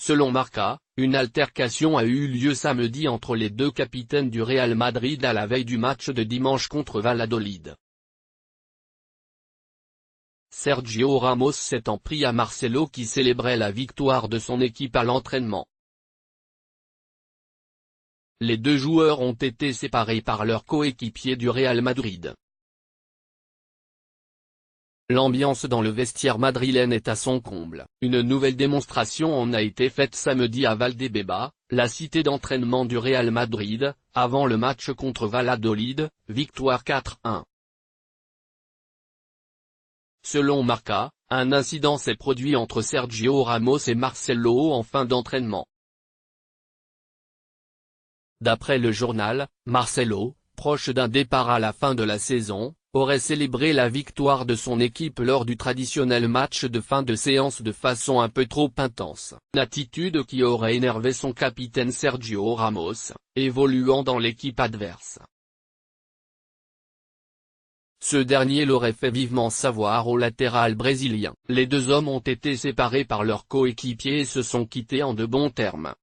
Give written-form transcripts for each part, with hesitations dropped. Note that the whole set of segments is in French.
Selon Marca, une altercation a eu lieu samedi entre les deux capitaines du Real Madrid à la veille du match de dimanche contre Valladolid. Sergio Ramos s'étant pris à Marcelo qui célébrait la victoire de son équipe à l'entraînement. Les deux joueurs ont été séparés par leurs coéquipiers du Real Madrid. L'ambiance dans le vestiaire madrilène est à son comble. Une nouvelle démonstration en a été faite samedi à Valdebeba, la cité d'entraînement du Real Madrid, avant le match contre Valladolid, victoire 4-1. Selon Marca, un incident s'est produit entre Sergio Ramos et Marcelo en fin d'entraînement. D'après le journal, Marcelo, proche d'un départ à la fin de la saison, aurait célébré la victoire de son équipe lors du traditionnel match de fin de séance de façon un peu trop intense. Une attitude qui aurait énervé son capitaine Sergio Ramos, évoluant dans l'équipe adverse. Ce dernier l'aurait fait vivement savoir au latéral brésilien. Les deux hommes ont été séparés par leurs coéquipiers et se sont quittés en de bons termes.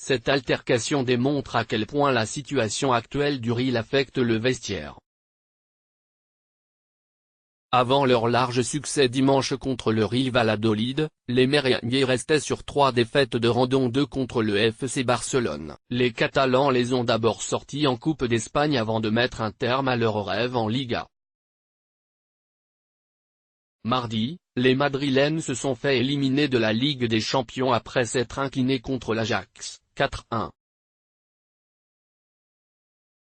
Cette altercation démontre à quel point la situation actuelle du Real affecte le vestiaire. Avant leur large succès dimanche contre le Real Valladolid, les merengues restaient sur 3 défaites de rang dont 2 contre le FC Barcelone. Les Catalans les ont d'abord sortis en Coupe d'Espagne avant de mettre un terme à leur rêve en Liga. Mardi, les Madrilènes se sont fait éliminer de la Ligue des Champions après s'être inclinés contre l'Ajax, 4-1.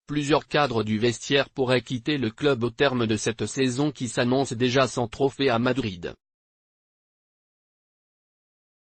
Plusieurs cadres du vestiaire pourraient quitter le club au terme de cette saison qui s'annonce déjà sans trophée à Madrid.